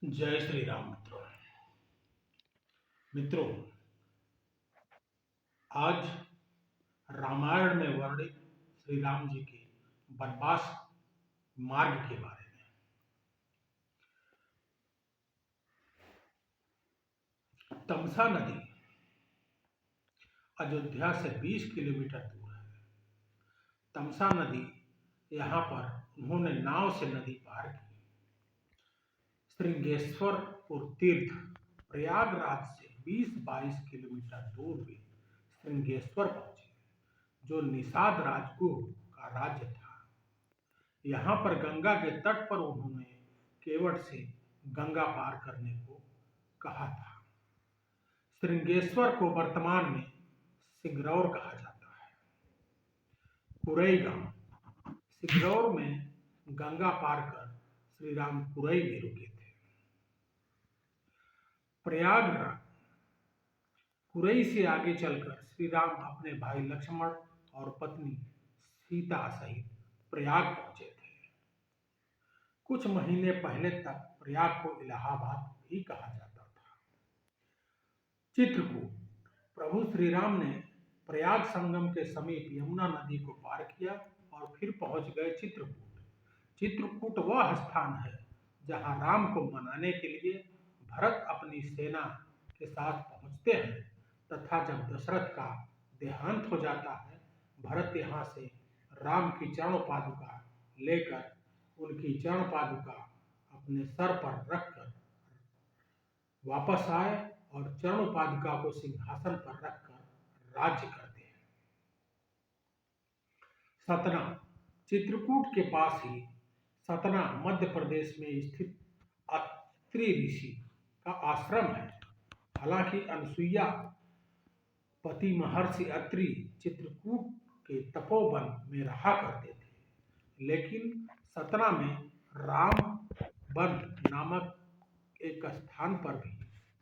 जय श्री राम मित्रों। मित्रों, आज रामायण में वर्णित श्री राम जी के वनवास मार्ग के बारे में। तमसा नदी अयोध्या से 20 किलोमीटर दूर है। तमसा नदी यहाँ पर उन्होंने नाव से नदी पार की। श्रृंगेश्वरपुर तीर्थ प्रयागराज से 20-22 किलोमीटर दूर वे श्रृंगेश्वर पहुंचे, जो निषाद राजगुह का राज्य था। यहाँ पर गंगा के तट पर उन्होंने केवट से गंगा पार करने को कहा था। श्रृंगेश्वर को वर्तमान में सिंगरौर कहा जाता है। कुरई गांव सिंगरौर में गंगा पार कर श्री राम कुरई में रुके थे। प्रयागराज कुरई से आगे चलकर श्री राम अपने भाई लक्ष्मण और पत्नी सीता सहित प्रयाग पहुंचे थे। कुछ महीने पहले तक प्रयाग को इलाहाबाद भी कहा जाता था। चित्रकूट प्रभु श्री राम ने प्रयाग संगम के समीप यमुना नदी को पार किया और फिर पहुंच गए चित्रकूट। चित्रकूट वह स्थान है जहां राम को मनाने के लिए भरत अपनी सेना के साथ पहुंचते हैं, तथा जब दशरथ का देहांत हो जाता है, भरत यहाँ से राम की चरण पादुका लेकर उनकी चरण पादुका अपने सर पर रखकर वापस आए और चरण पादुका को सिंहासन पर रखकर राज्य करते हैं। सतना चित्रकूट के पास ही सतना मध्य प्रदेश में स्थित अत्रि ऋषि का आश्रम है। हालांकि अनसुईया पति महर्षि अत्रि चित्रकूट के तपोवन में रहा करते थे, लेकिन सतना में रामवन नामक एक स्थान पर भी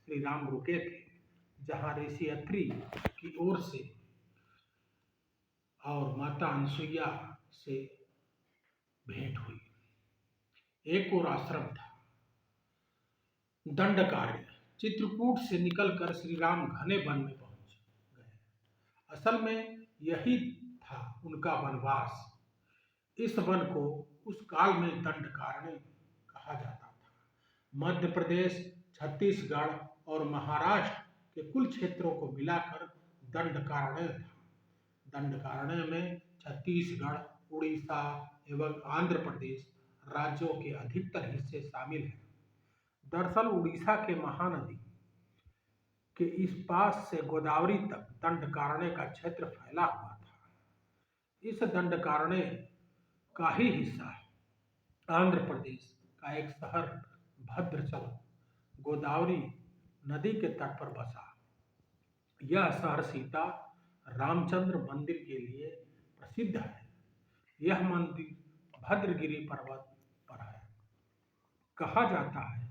श्री राम रुके थे, जहां ऋषि अत्रि की ओर से और माता अनसुईया से भेंट हुई। एक और आश्रम था दंडकारण्य। चित्रकूट से निकलकर श्री राम घने वन में पहुंच गए। असल में यही था उनका वनवास। इस वन को उस काल में दंडकारण्य कहा जाता था। मध्य प्रदेश, छत्तीसगढ़ और महाराष्ट्र के कुल क्षेत्रों को मिलाकर दंडकारण्य था। दंडकारण्य में छत्तीसगढ़, उड़ीसा एवं आंध्र प्रदेश राज्यों के अधिकतर हिस्से शामिल हैं। दरअसल उड़ीसा के महानदी के इस पास से गोदावरी तक दंडकारण्य का क्षेत्र फैला हुआ था। इस दंडकारण्य का ही हिस्सा आंध्र प्रदेश का एक शहर भद्राचल गोदावरी नदी के तट पर बसा। यह शहर सीता रामचंद्र मंदिर के लिए प्रसिद्ध है। यह मंदिर भद्रगिरि पर्वत पर है। कहा जाता है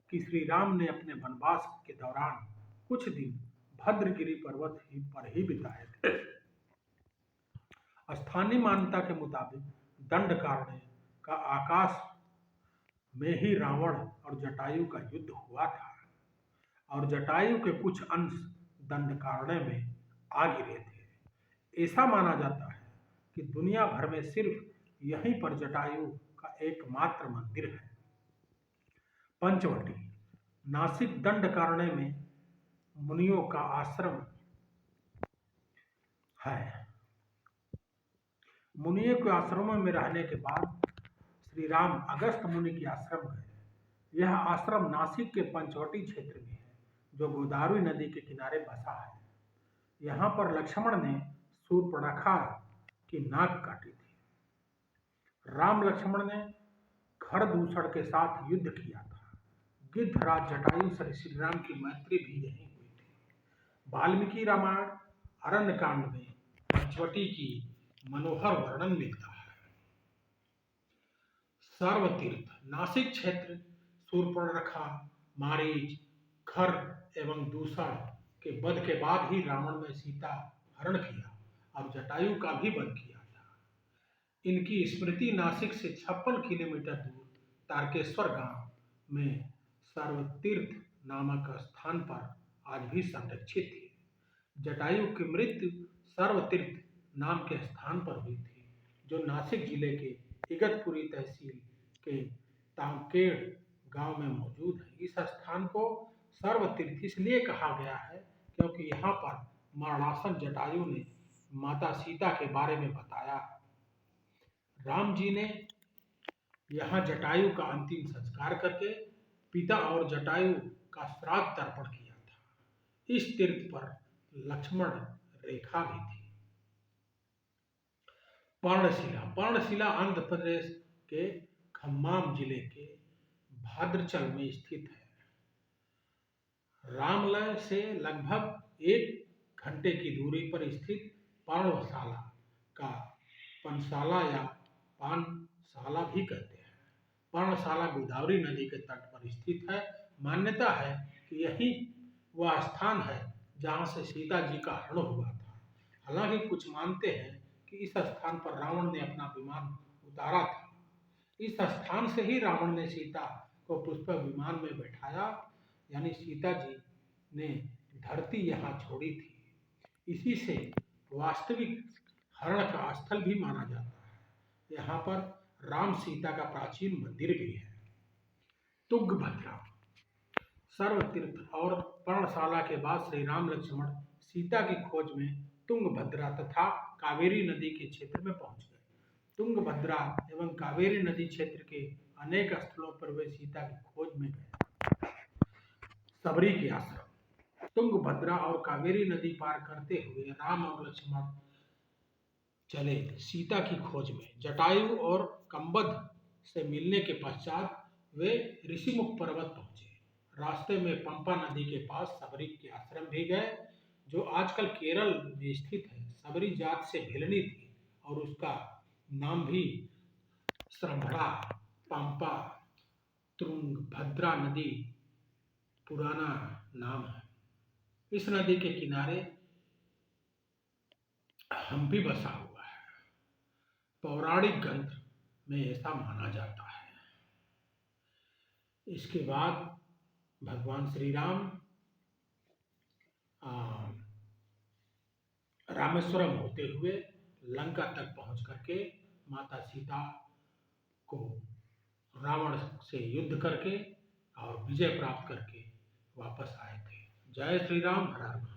कि श्री राम ने अपने वनवास के दौरान कुछ दिन भद्रगिरि पर्वत पर ही बिताए थे। स्थानीय मान्यता के मुताबिक दंडकारण्य का आकाश में ही रावण और जटायु का युद्ध हुआ था और जटायु के कुछ अंश दंडकारण्य में आ गिरे थे। ऐसा माना जाता है कि दुनिया भर में सिर्फ यहीं पर जटायु का एकमात्र मंदिर है। पंचवटी नासिक दंडकारण्य में मुनियों का आश्रम है। मुनियों के आश्रमों में रहने के बाद श्री राम अगस्त मुनि के आश्रम गए। यह आश्रम नासिक के पंचवटी क्षेत्र में है, जो गोदावरी नदी के किनारे बसा है। यहाँ पर लक्ष्मण ने शूर्पणखा की नाक काटी थी। राम लक्ष्मण ने खरदूषण के साथ युद्ध किया था। गिद्धराज जटायु से श्री राम की मैत्री भी यहीं हुई थी। वाल्मीकि रामायण अरण्य कांड में पंचवटी की मनोहर वर्णन मिलता है। सर्वतीर्थ नासिक क्षेत्र शूर्पणखा, मारीच, खर एवं दूषण के वध के बाद ही रावण ने सीता हरण किया और जटायु का भी वध किया था। इनकी स्मृति नासिक से 56 किलोमीटर दूर तारकेश्वर गांव में सर्वतीर्थ नामक स्थान पर आज भी संरक्षित है। जटायु की मृत्यु सर्वतीर्थ नाम के स्थान पर हुई थी, जो नासिक जिले के इगतपुरी तहसील के तांकेड़ गांव में मौजूद है। इस स्थान को सर्वतीर्थ इसलिए कहा गया है क्योंकि यहाँ पर मरणासन जटायु ने माता सीता के बारे में बताया। राम जी ने यहाँ जटायु का अंतिम संस्कार करके पिता और जटायु का श्राद्ध तर्पण किया था। इस तीर्थ पर लक्ष्मण रेखा भी थी। पर्णशिला पर्णशिला आंध्र प्रदेश के खम्माम जिले के भाद्रचल में स्थित है। रामलय से लगभग 1 घंटे की दूरी पर स्थित पर्णशाला का पनशाला या पानशाला भी कहते हैं। पर्णशाला गोदावरी नदी के तट पर स्थित है। मान्यता है कि यही वह स्थान है जहाँ से सीता जी का हरण हुआ था। हालांकि कुछ मानते हैं कि इस स्थान पर रावण ने अपना विमान उतारा था। इस स्थान से ही रावण ने सीता को पुष्पक विमान में बैठाया, यानी सीता जी ने धरती यहाँ छोड़ी थी। इसी से वास्तविक हरण का स्थल भी माना जाता है। यहाँ पर राम सीता का प्राचीन मंदिर भी है। तुंगभद्रा सर्वतीर्थ और पर्णशाला के बाद श्री राम लक्ष्मण सीता की खोज में तुंगभद्रा तथा कावेरी नदी के क्षेत्र में पहुंच गए। तुंगभद्रा एवं कावेरी नदी क्षेत्र के अनेक स्थलों पर वे सीता की खोज में गए। सबरी के आश्रम तुंगभद्रा और कावेरी नदी पार करते हुए राम और लक्ष्मण चले सीता की खोज में। जटायु और कंबद से मिलने के पश्चात वे ऋषिमुख पर्वत पहुंचे। रास्ते में पंपा नदी के पास सबरी के आश्रम भी गए, जो आजकल केरल में स्थित है। सबरी जात से भिलनी थी और उसका नाम भी श्रंभड़ा, पंपा, तुंगभद्रा नदी पुराना नाम है। इस नदी के किनारे हम्पी बसा हुआ है। पौराणिक ग्रंथ में ऐसा माना जाता है। इसके बाद भगवान श्री राम रामेश्वरम होते हुए लंका तक पहुंच करके माता सीता को रावण से युद्ध करके और विजय प्राप्त करके वापस आए थे। जय श्री राम, हर हर महादेव।